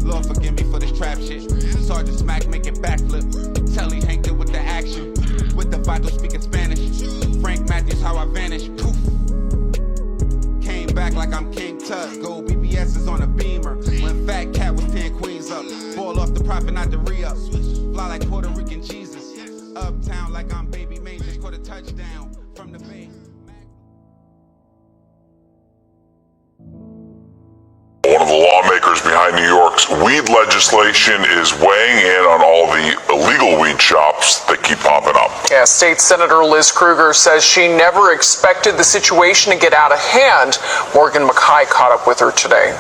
Lord forgive me for this trap shit. Sergeant Smack making backflip. Telly Hank did with the action. With the vital speaking Spanish. Frank Matthews how I vanish. Poof. Came back like I'm King Tut. Gold BBS is on a beamer. When Fat Cat was 10 queens up. Fall off the profit, not the re-up. Fly like Puerto Rican Jesus. Uptown like I'm Baby May. Just caught a touchdown from the bay. One of the lawmakers behind New York's weed legislation is weighing in on all the illegal weed shops that keep popping up. Yeah, State Senator Liz Krueger says she never expected the situation to get out of hand. Morgan McKay caught up with her today.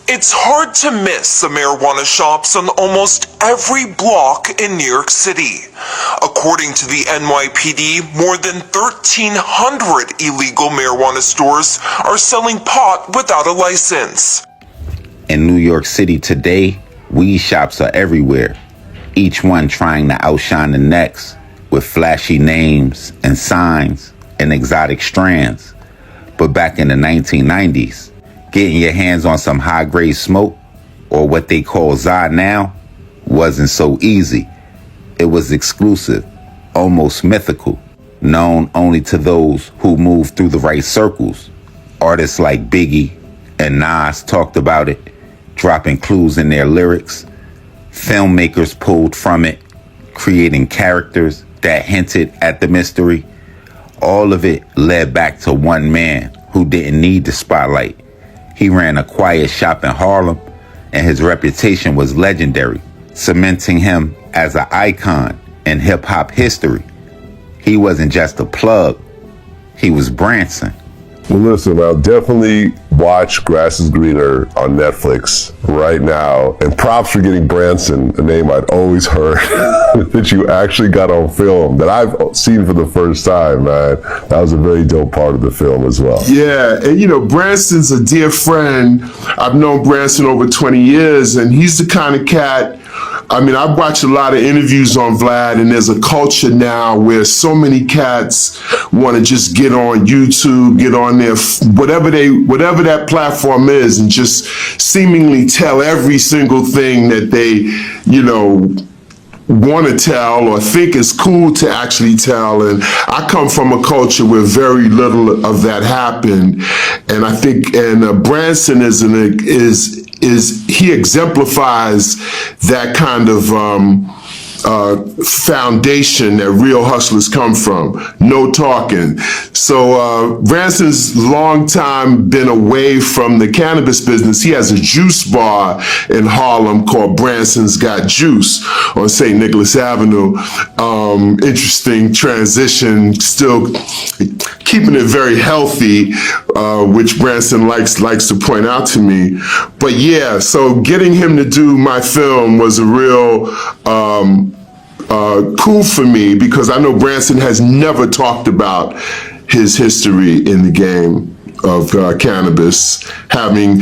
It's hard to miss the marijuana shops on almost every block in New York City. According to the NYPD, more than 1,300 illegal marijuana stores are selling pot without a license. In New York City today, weed shops are everywhere, each one trying to outshine the next with flashy names and signs and exotic strands. But back in the 1990s, getting your hands on some high-grade smoke, or what they call Za now, wasn't so easy. It was exclusive, almost mythical, known only to those who moved through the right circles. Artists like Biggie and Nas talked about it, dropping clues in their lyrics. Filmmakers pulled from it, creating characters that hinted at the mystery. All of it led back to one man who didn't need the spotlight. He ran a quiet shop in Harlem, and his reputation was legendary, cementing him as an icon in hip-hop history. He wasn't just a plug, he was Branson. Well, listen, I'll definitely watch Grass is Greener on Netflix right now. And props for getting Branson, a name I'd always heard, that you actually got on film, that I've seen for the first time, man. That was a very dope part of the film as well. Yeah, and you know, Branson's a dear friend. I've known Branson over 20 years, and he's the kind of cat, I mean, I've watched a lot of interviews on Vlad, and there's a culture now where so many cats want to just get on YouTube, get on there, whatever that platform is, and just seemingly tell every single thing that they, you know, want to tell or think is cool to actually tell. And I come from a culture where very little of that happened, and I think, and Branson he exemplifies that kind of foundation that real hustlers come from. No talking. So Branson's long time been away from the cannabis business. He has a juice bar in Harlem called Branson's Got Juice on St. Nicholas Avenue. Interesting transition, still keeping it very healthy, which Branson likes to point out to me. But yeah, so getting him to do my film was a real cool for me, because I know Branson has never talked about his history in the game of cannabis, having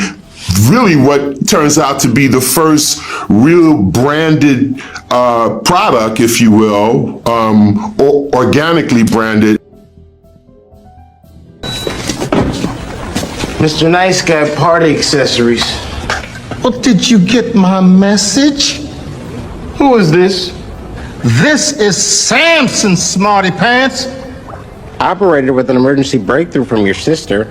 really what turns out to be the first real branded product, if you will, organically branded. Mr. Nice Guy, party accessories. Well, did you get my message? Who is this? This is Samson, Smarty Pants. Operated with an emergency breakthrough from your sister.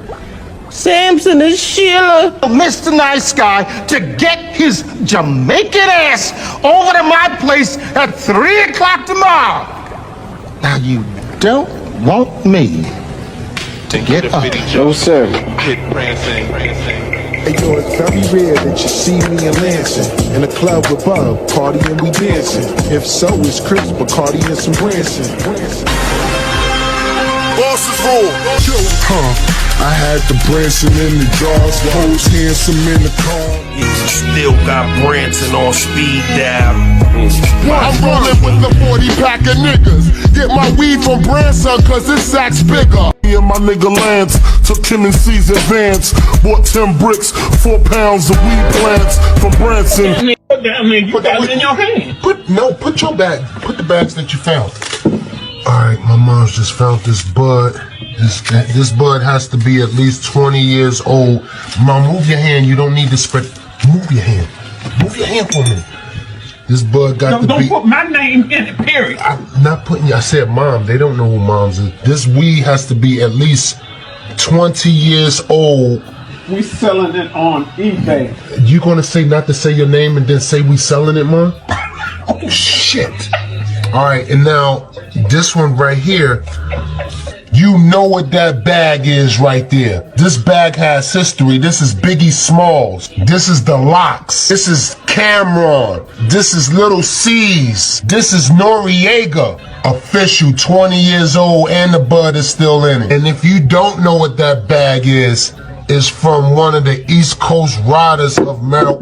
Samson is Sheila. Mr. Nice Guy to get his Jamaican ass over to my place at 3 o'clock tomorrow. Now, you don't want me to get up. No, sir. Hey, yo, it's very rare that you see me in Lansing. In a club with Bub, partying, we dancing. If so, it's Chris, Bacardi, and some Branson. Boss's rule. I had the Branson in the jars, the hoes handsome in the car. Still got Branson on speed dial. I'm rolling with the 40 pack of niggas. Get my weed from Branson, cause this sack's bigger. Me and my nigga Lance took him in C's advance. Bought 10 bricks, 4 pounds of weed plants from Branson. I mean, you got it in your hand. Put your bag, put the bags that you found. Alright, my mom's just found this bud. This bud has to be at least 20 years old. Mom, move your hand, you don't need to spread. Move your hand. Move your hand for me. This bud got the Don't put my name in it, period. I'm not putting you. I said mom. They don't know who moms is. This weed has to be at least 20 years old. We selling it on eBay. You gonna say not to say your name and then say we selling it, mom? Oh shit. All right, and now this one right here. You know what that bag is right there. This bag has history. This is Biggie Smalls. This is The Locks. This is Cameron. This is Little C's. This is Noriega. Official, 20 years old, and the bud is still in it. And if you don't know what that bag is, it's from one of the East Coast riders of marijuana,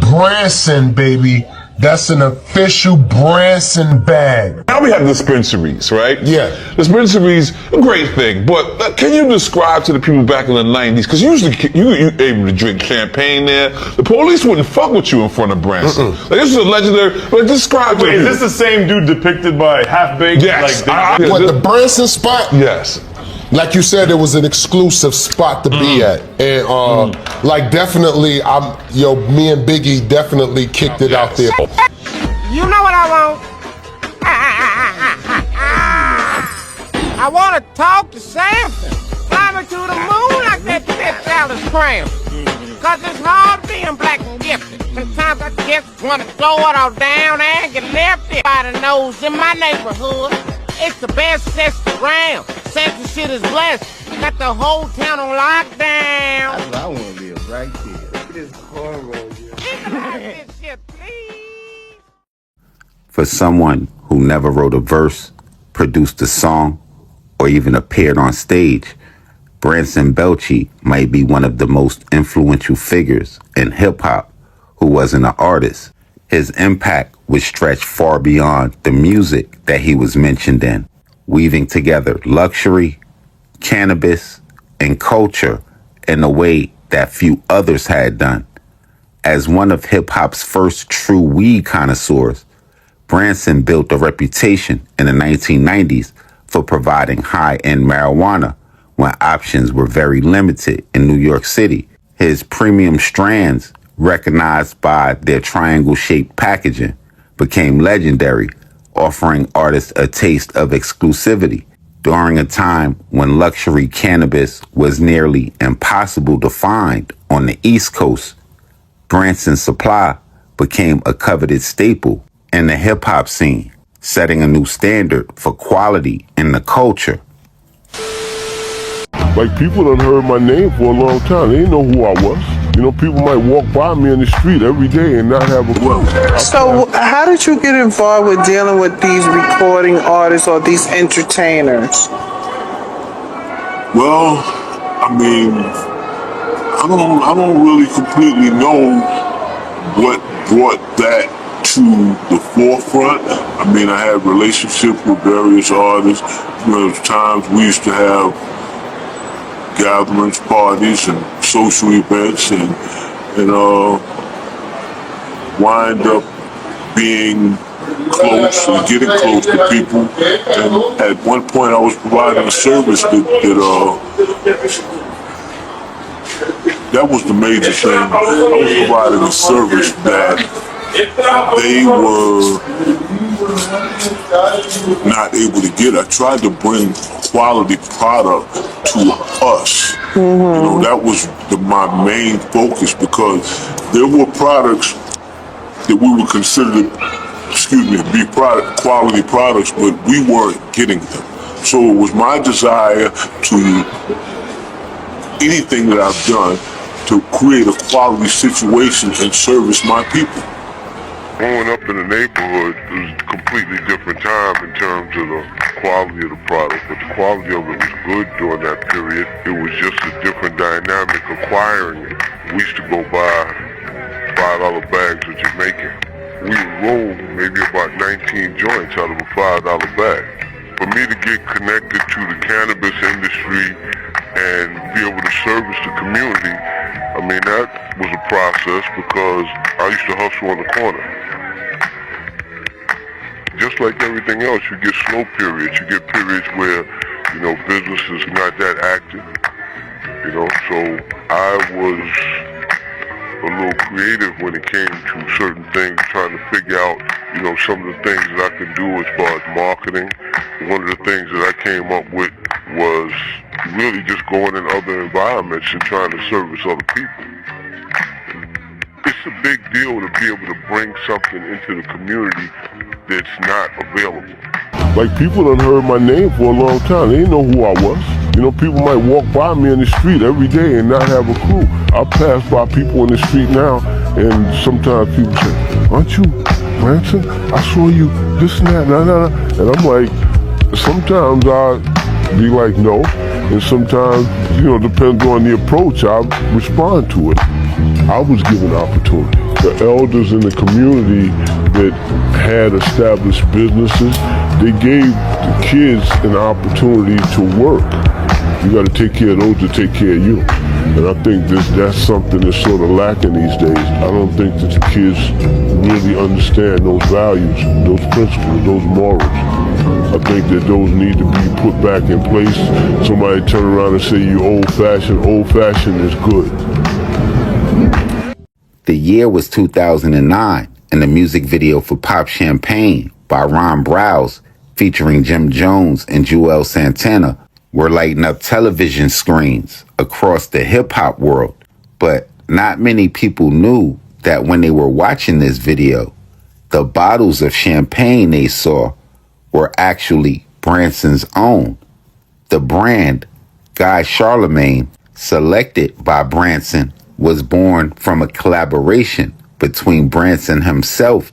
Branson, baby. That's an official Branson bag. Now we have dispensaries, right? Yeah. Dispensaries, a great thing, but can you describe to the people back in the 90s, because usually you able to drink champagne there, the police wouldn't fuck with you in front of Branson. Like, this is a legendary, like, describe Wait, is this the same dude depicted by Half-Baked? Yes. Like, What, the Branson spot? Yes. Like you said, it was an exclusive spot to be at, and like definitely, me and Biggie definitely kicked it out there. You know what I want? I want to talk to Samson. Fly me to the moon like that Dallas cram. Cause it's hard being black and gifted. Sometimes I just want to throw it all down and get left it. Everybody knows in my neighborhood, it's the best system around. Samson shit is blessed. Got the whole town on lockdown. That's what I want to be right there. Look at this cornrow. Legalize this shit, please. For someone who never wrote a verse, produced a song, or even appeared on stage, Branson Belchie might be one of the most influential figures in hip-hop who wasn't an artist. His impact would stretch far beyond the music that he was mentioned in, weaving together luxury, cannabis, and culture in a way that few others had done. As one of hip-hop's first true weed connoisseurs, Branson built a reputation in the 1990s for providing high-end marijuana when options were very limited in New York City. His premium strands, recognized by their triangle-shaped packaging, became legendary, offering artists a taste of exclusivity. During a time when luxury cannabis was nearly impossible to find on the East Coast, Branson's supply became a coveted staple in the hip-hop scene, setting a new standard for quality in the culture. Like, people done heard my name for a long time. They didn't know who I was. You know, people might walk by me in the street every day and not have a clue. So how did you get involved with dealing with these recording artists or these entertainers? Well, I mean, I don't really completely know what brought that to the forefront. I mean, I had relationships with various artists. You know, there's times we used to have gatherings, parties, and social events, and wind up being close and getting close to people. And at one point, I was providing a service that was the major thing. I was providing a service that they were not able to get. I tried to bring quality product to us. You know, that was my main focus, because there were products that we would consider be quality products, but we weren't getting them. So it was my desire to, anything that I've done, to create a quality situation and service my people. Growing up in the neighborhood, it was a completely different time in terms of the quality of the product, but the quality of it was good during that period. It was just a different dynamic acquiring it. We used to go buy $5 bags of Jamaican. We would roll maybe about 19 joints out of a $5 bag. For me to get connected to the cannabis industry and be able to service the community, I mean, that was a process, because I used to hustle on the corner. Just like everything else, you get slow periods. You get periods where, you know, business is not that active. you know, so I was a little creative when it came to certain things, trying to figure out, you know, some of the things that I can do as far as marketing. One of the things that I came up with was really just going in other environments and trying to service other people. It's a big deal to be able to bring something into the community that's not available. Like, people done heard my name for a long time. They didn't know who I was. You know, people might walk by me in the street every day and not have a clue. I pass by people in the street now, and sometimes people say, "Aren't you Branson? I saw you this and that, nah. And I'm like, sometimes I be like, no. And sometimes, you know, depends on the approach, I respond to it. I was given opportunity. The elders in the community that had established businesses, they gave the kids an opportunity to work. You got to take care of those that take care of you. And I think that's something that's sort of lacking these days. I don't think that the kids really understand those values, those principles, those morals. I think that those need to be put back in place. Somebody turn around and say you old-fashioned. Old-fashioned is good. The year was 2009, and the music video for Pop Champagne by Ron Browse, featuring Jim Jones and Joel Santana, were lighting up television screens across the hip-hop world. But not many people knew that when they were watching this video, the bottles of champagne they saw were actually Branson's own. The brand, Guy Charlemagne, selected by Branson, was born from a collaboration between Branson himself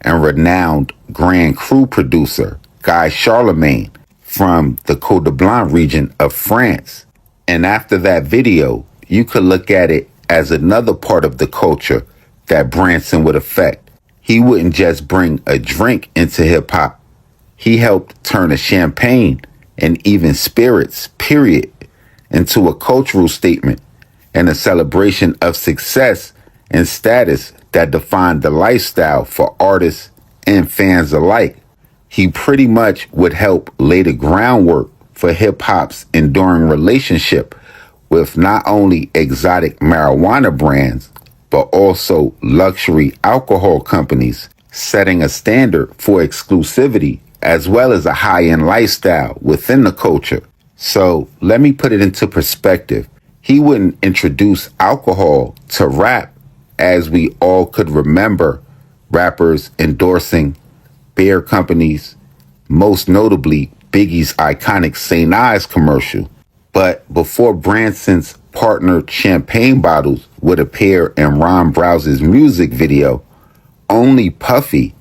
and renowned Grand Cru producer Guy Charlemagne from the Côte de Blanc region of France. And after that video, you could look at it as another part of the culture that Branson would affect. He wouldn't just bring a drink into hip-hop. He helped turn a champagne and even spirits, period, into a cultural statement and a celebration of success and status that defined the lifestyle for artists and fans alike. He pretty much would help lay the groundwork for hip-hop's enduring relationship with not only exotic marijuana brands, but also luxury alcohol companies, setting a standard for exclusivity as well as a high-end lifestyle within the culture. So let me put it into perspective. He wouldn't introduce alcohol to rap as we all could remember rappers endorsing beer companies, most notably Biggie's iconic St. Ives commercial. But before Branson's partnered champagne bottles would appear in Ron Browse's music video, only Puffy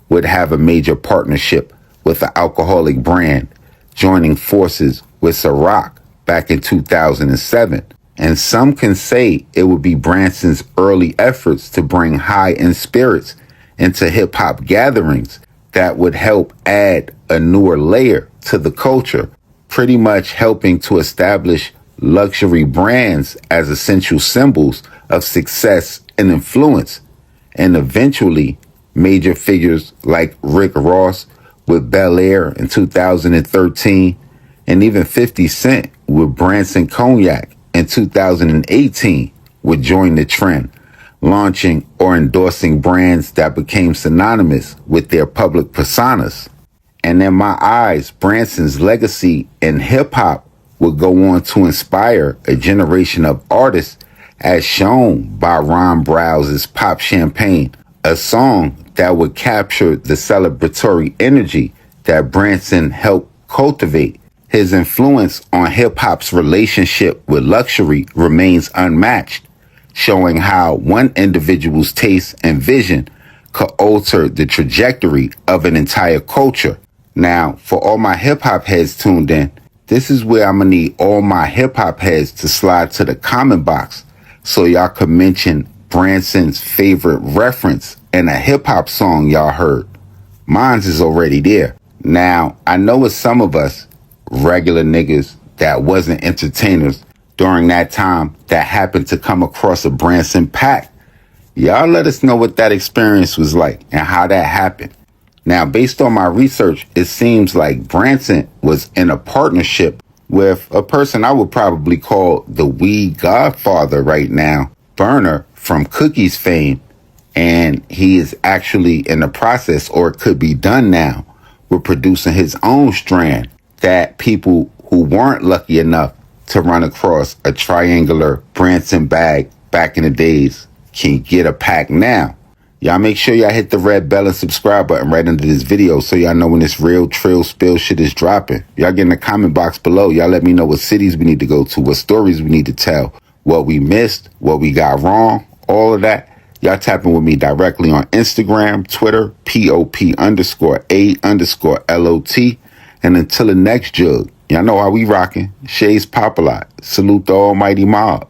would have a major partnership with the alcoholic brand, joining forces with Ciroc back in 2007. And some can say it would be Branson's early efforts to bring high-end spirits into hip-hop gatherings that would help add a newer layer to the culture, pretty much helping to establish luxury brands as essential symbols of success and influence. And eventually, major figures like Rick Ross with Bel Air in 2013, and even 50 Cent with Branson Cognac in 2018 would join the trend, launching or endorsing brands that became synonymous with their public personas. And in my eyes, Branson's legacy in hip-hop would go on to inspire a generation of artists, as shown by Ron Browse's Pop Champagne, a song that would capture the celebratory energy that Branson helped cultivate. His influence on hip-hop's relationship with luxury remains unmatched, showing how one individual's taste and vision could alter the trajectory of an entire culture. Now, for all my hip-hop heads tuned in, this is where I'm gonna need all my hip-hop heads to slide to the comment box so y'all could mention Branson's favorite reference in a hip-hop song y'all heard. Mine's is already there. Now, I know it's some of us, regular niggas that wasn't entertainers during that time, that happened to come across a Branson pack. Y'all let us know what that experience was like and how that happened. Now, based on my research, it seems like Branson was in a partnership with a person I would probably call the weed godfather right now, Burner from Cookies fame. And he is actually in the process, or it could be done now, with producing his own strand that people who weren't lucky enough to run across a triangular Branson bag back in the days can get a pack now. Y'all make sure y'all hit the red bell and subscribe button right under this video so y'all know when this real trill spill shit is dropping. Y'all get in the comment box below. Y'all let me know what cities we need to go to, what stories we need to tell, what we missed, what we got wrong, all of that. Y'all tapping with me directly on Instagram, Twitter, POP_A_LOT. And until the next jug, y'all know how we rocking. Shay's Popalot. Salute the almighty MOBB.